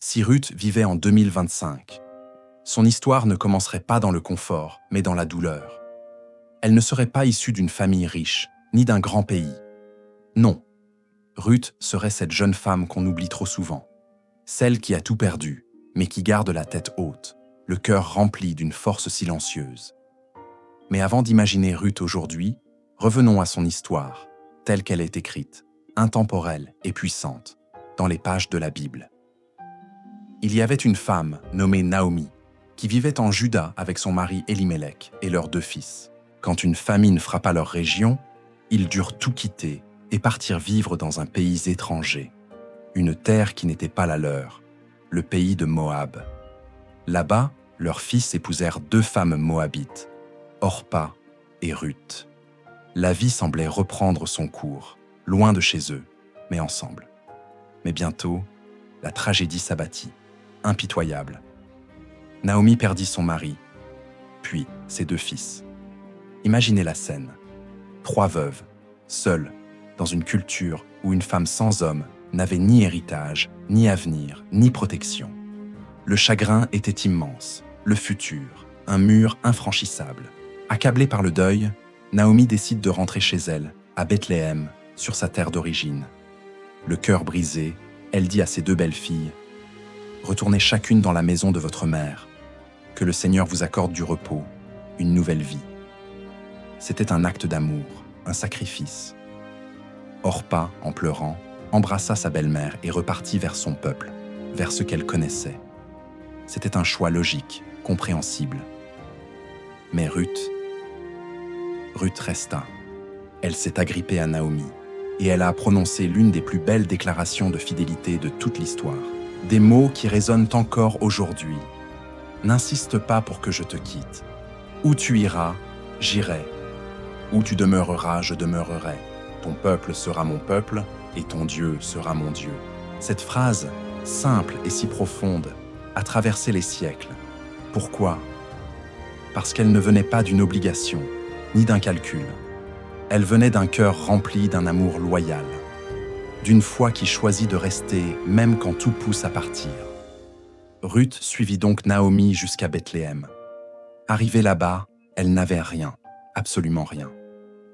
Si Ruth vivait en 2025, son histoire ne commencerait pas dans le confort, mais dans la douleur. Elle ne serait pas issue d'une famille riche, ni d'un grand pays. Non, Ruth serait cette jeune femme qu'on oublie trop souvent. Celle qui a tout perdu, mais qui garde la tête haute, le cœur rempli d'une force silencieuse. Mais avant d'imaginer Ruth aujourd'hui, revenons à son histoire, telle qu'elle est écrite, intemporelle et puissante, dans les pages de la Bible. Il y avait une femme nommée Naomi, qui vivait en Juda avec son mari Elimelech et leurs 2 fils. Quand une famine frappa leur région, ils durent tout quitter et partir vivre dans un pays étranger, une terre qui n'était pas la leur, le pays de Moab. Là-bas, leurs fils épousèrent 2 femmes moabites, Orpa et Ruth. La vie semblait reprendre son cours, loin de chez eux, mais ensemble. Mais bientôt, la tragédie s'abattit, impitoyable. Naomi perdit son mari, puis ses 2 fils. Imaginez la scène. 3 veuves, seules, dans une culture où une femme sans homme n'avait ni héritage, ni avenir, ni protection. Le chagrin était immense, le futur, un mur infranchissable. Accablée par le deuil, Naomi décide de rentrer chez elle, à Bethléem, sur sa terre d'origine. Le cœur brisé, elle dit à ses 2 belles filles « Retournez chacune dans la maison de votre mère. Que le Seigneur vous accorde du repos, une nouvelle vie. » C'était un acte d'amour, un sacrifice. Orpa, en pleurant, embrassa sa belle-mère et repartit vers son peuple, vers ce qu'elle connaissait. C'était un choix logique, compréhensible. Mais Ruth resta. Elle s'est agrippée à Naomi, et elle a prononcé l'une des plus belles déclarations de fidélité de toute l'histoire. Des mots qui résonnent encore aujourd'hui. « N'insiste pas pour que je te quitte. Où tu iras, j'irai. Où tu demeureras, je demeurerai. Ton peuple sera mon peuple, et ton Dieu sera mon Dieu. » Cette phrase, simple et si profonde, a traversé les siècles. Pourquoi ? Parce qu'elle ne venait pas d'une obligation, ni d'un calcul. Elle venait d'un cœur rempli d'un amour loyal, d'une foi qui choisit de rester même quand tout pousse à partir. Ruth suivit donc Naomi jusqu'à Bethléem. Arrivée là-bas, elles n'avaient rien, absolument rien.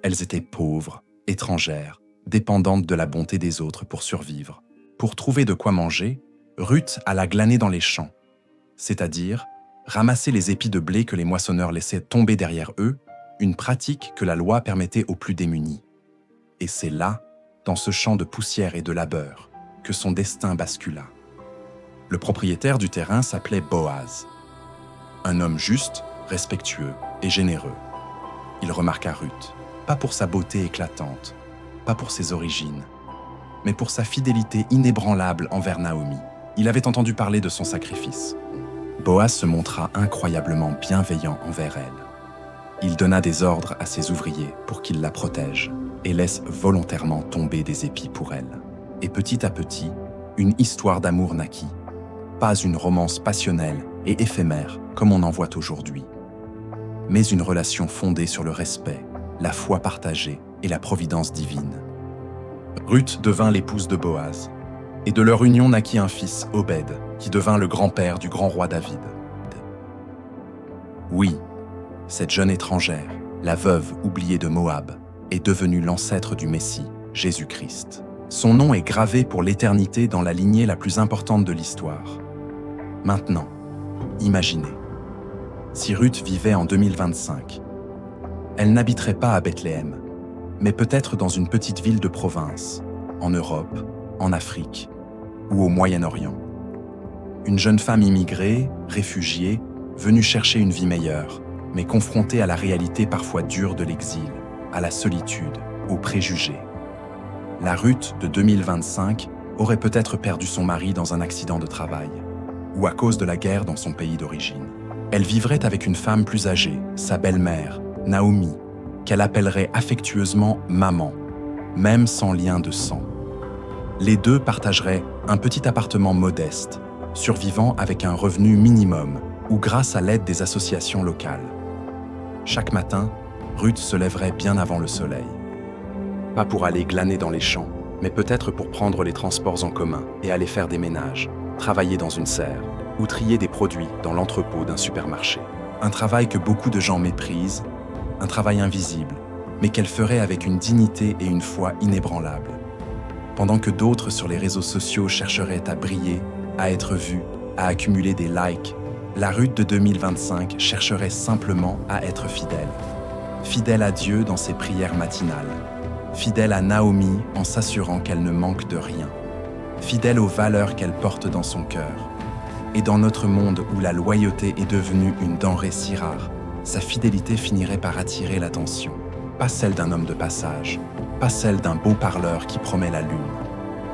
Elles étaient pauvres, étrangères, dépendantes de la bonté des autres pour survivre. Pour trouver de quoi manger, Ruth alla glaner dans les champs, c'est-à-dire ramasser les épis de blé que les moissonneurs laissaient tomber derrière eux, une pratique que la loi permettait aux plus démunis. Et c'est là, dans ce champ de poussière et de labeur, que son destin bascula. Le propriétaire du terrain s'appelait Boaz. Un homme juste, respectueux et généreux. Il remarqua Ruth, pas pour sa beauté éclatante, pas pour ses origines, mais pour sa fidélité inébranlable envers Naomi. Il avait entendu parler de son sacrifice. Boaz se montra incroyablement bienveillant envers elle. Il donna des ordres à ses ouvriers pour qu'ils la protègent et laissent volontairement tomber des épis pour elle. Et petit à petit, une histoire d'amour naquit. Pas une romance passionnelle et éphémère comme on en voit aujourd'hui, mais une relation fondée sur le respect, la foi partagée et la providence divine. Ruth devint l'épouse de Boaz, et de leur union naquit un fils, Obed, qui devint le grand-père du grand roi David. Oui, cette jeune étrangère, la veuve oubliée de Moab, est devenue l'ancêtre du Messie, Jésus-Christ. Son nom est gravé pour l'éternité dans la lignée la plus importante de l'histoire. Maintenant, imaginez, si Ruth vivait en 2025, elle n'habiterait pas à Bethléem, mais peut-être dans une petite ville de province, en Europe, en Afrique ou au Moyen-Orient. Une jeune femme immigrée, réfugiée, venue chercher une vie meilleure, mais confrontée à la réalité parfois dure de l'exil, à la solitude, aux préjugés. La Ruth de 2025 aurait peut-être perdu son mari dans un accident de travail, ou à cause de la guerre dans son pays d'origine. Elle vivrait avec une femme plus âgée, sa belle-mère, Naomi, qu'elle appellerait affectueusement « maman », même sans lien de sang. Les 2 partageraient un petit appartement modeste, survivant avec un revenu minimum ou grâce à l'aide des associations locales. Chaque matin, Ruth se lèverait bien avant le soleil. Pas pour aller glaner dans les champs, mais peut-être pour prendre les transports en commun et aller faire des ménages. travailler dans une serre ou trier des produits dans l'entrepôt d'un supermarché. Un travail que beaucoup de gens méprisent, un travail invisible, mais qu'elle ferait avec une dignité et une foi inébranlables. Pendant que d'autres sur les réseaux sociaux chercheraient à briller, à être vus, à accumuler des likes, la Ruth de 2025 chercherait simplement à être fidèle. Fidèle à Dieu dans ses prières matinales. Fidèle à Naomi en s'assurant qu'elle ne manque de rien. Fidèle aux valeurs qu'elle porte dans son cœur. Et dans notre monde où la loyauté est devenue une denrée si rare, sa fidélité finirait par attirer l'attention. Pas celle d'un homme de passage, pas celle d'un beau parleur qui promet la lune,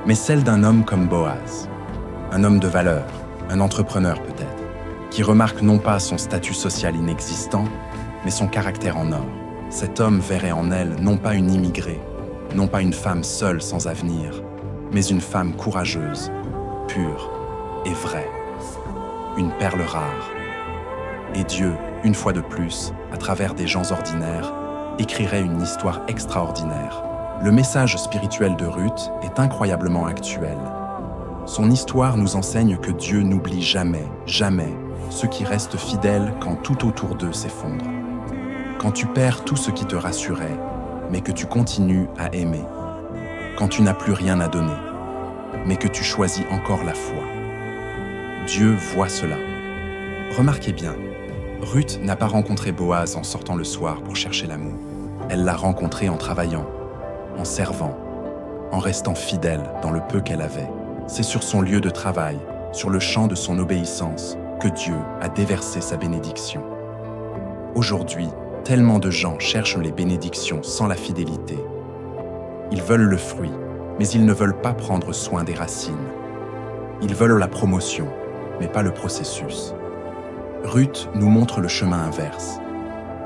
mais celle d'un homme comme Boaz. Un homme de valeur, un entrepreneur peut-être, qui remarque non pas son statut social inexistant, mais son caractère en or. Cet homme verrait en elle non pas une immigrée, non pas une femme seule sans avenir, mais une femme courageuse, pure et vraie. Une perle rare. Et Dieu, une fois de plus, à travers des gens ordinaires, écrirait une histoire extraordinaire. Le message spirituel de Ruth est incroyablement actuel. Son histoire nous enseigne que Dieu n'oublie jamais, jamais, ceux qui restent fidèles quand tout autour d'eux s'effondre. Quand tu perds tout ce qui te rassurait, mais que tu continues à aimer. Quand tu n'as plus rien à donner, mais que tu choisis encore la foi. Dieu voit cela. Remarquez bien, Ruth n'a pas rencontré Boaz en sortant le soir pour chercher l'amour. Elle l'a rencontré en travaillant, en servant, en restant fidèle dans le peu qu'elle avait. C'est sur son lieu de travail, sur le champ de son obéissance, que Dieu a déversé sa bénédiction. Aujourd'hui, tellement de gens cherchent les bénédictions sans la fidélité. Ils veulent le fruit, mais ils ne veulent pas prendre soin des racines. Ils veulent la promotion, mais pas le processus. Ruth nous montre le chemin inverse.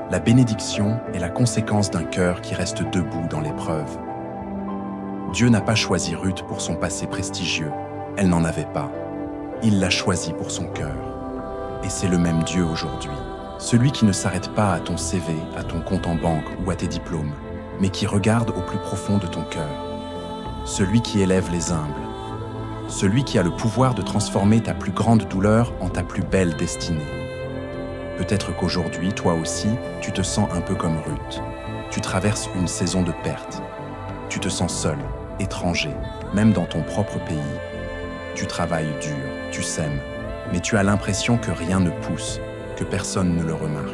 La bénédiction est la conséquence d'un cœur qui reste debout dans l'épreuve. Dieu n'a pas choisi Ruth pour son passé prestigieux. Elle n'en avait pas. Il l'a choisie pour son cœur. Et c'est le même Dieu aujourd'hui. Celui qui ne s'arrête pas à ton CV, à ton compte en banque ou à tes diplômes, mais qui regarde au plus profond de ton cœur. Celui qui élève les humbles. Celui qui a le pouvoir de transformer ta plus grande douleur en ta plus belle destinée. Peut-être qu'aujourd'hui, toi aussi, tu te sens un peu comme Ruth. Tu traverses une saison de perte. Tu te sens seul, étranger, même dans ton propre pays. Tu travailles dur, tu sèmes, mais tu as l'impression que rien ne pousse, que personne ne le remarque.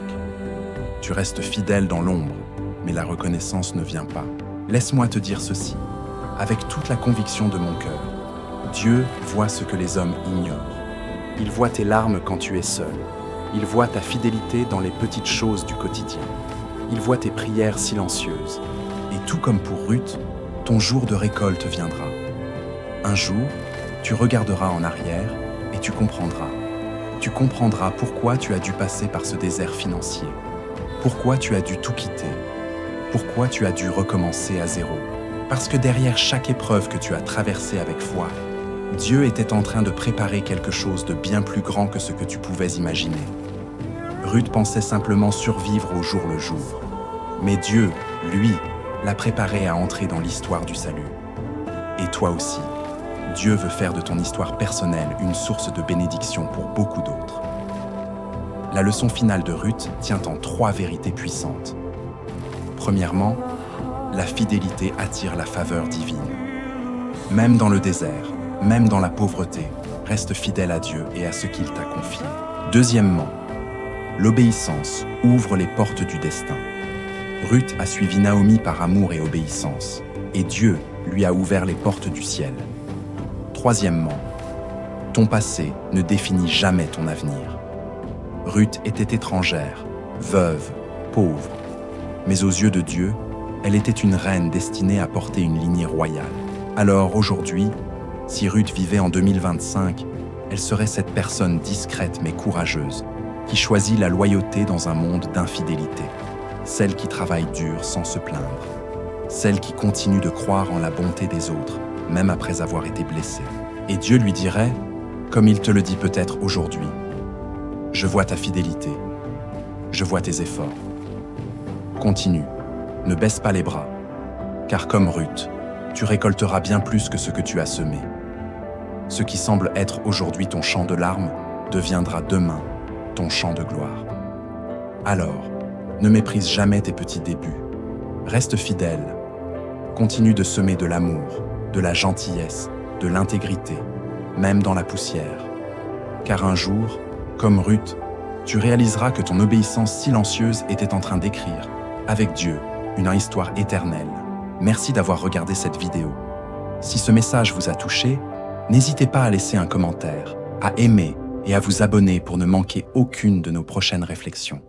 Tu restes fidèle dans l'ombre, mais la reconnaissance ne vient pas. Laisse-moi te dire ceci, avec toute la conviction de mon cœur. Dieu voit ce que les hommes ignorent. Il voit tes larmes quand tu es seul. Il voit ta fidélité dans les petites choses du quotidien. Il voit tes prières silencieuses. Et tout comme pour Ruth, ton jour de récolte viendra. Un jour, tu regarderas en arrière et tu comprendras. Tu comprendras pourquoi tu as dû passer par ce désert financier. Pourquoi tu as dû tout quitter. Pourquoi tu as dû recommencer à zéro. Parce que derrière chaque épreuve que tu as traversée avec foi, Dieu était en train de préparer quelque chose de bien plus grand que ce que tu pouvais imaginer. Ruth pensait simplement survivre au jour le jour. Mais Dieu, lui, l'a préparée à entrer dans l'histoire du salut. Et toi aussi, Dieu veut faire de ton histoire personnelle une source de bénédiction pour beaucoup d'autres. La leçon finale de Ruth tient en 3 vérités puissantes. Premièrement, la fidélité attire la faveur divine. Même dans le désert, même dans la pauvreté, reste fidèle à Dieu et à ce qu'il t'a confié. Deuxièmement, l'obéissance ouvre les portes du destin. Ruth a suivi Naomi par amour et obéissance, et Dieu lui a ouvert les portes du ciel. Troisièmement, ton passé ne définit jamais ton avenir. Ruth était étrangère, veuve, pauvre, mais aux yeux de Dieu, elle était une reine destinée à porter une lignée royale. Alors aujourd'hui, si Ruth vivait en 2025, elle serait cette personne discrète mais courageuse, qui choisit la loyauté dans un monde d'infidélité. Celle qui travaille dur sans se plaindre. Celle qui continue de croire en la bonté des autres, même après avoir été blessée. Et Dieu lui dirait, comme il te le dit peut-être aujourd'hui, « Je vois ta fidélité, je vois tes efforts. Continue, ne baisse pas les bras, car comme Ruth, tu récolteras bien plus que ce que tu as semé. Ce qui semble être aujourd'hui ton champ de larmes deviendra demain ton champ de gloire. Alors, ne méprise jamais tes petits débuts. Reste fidèle. Continue de semer de l'amour, de la gentillesse, de l'intégrité, même dans la poussière. Car un jour, comme Ruth, tu réaliseras que ton obéissance silencieuse était en train d'écrire, avec Dieu, une histoire éternelle. Merci d'avoir regardé cette vidéo. Si ce message vous a touché, n'hésitez pas à laisser un commentaire, à aimer et à vous abonner pour ne manquer aucune de nos prochaines réflexions.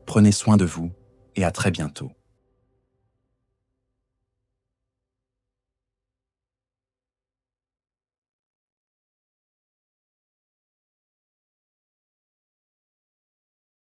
Prenez soin de vous et à très bientôt.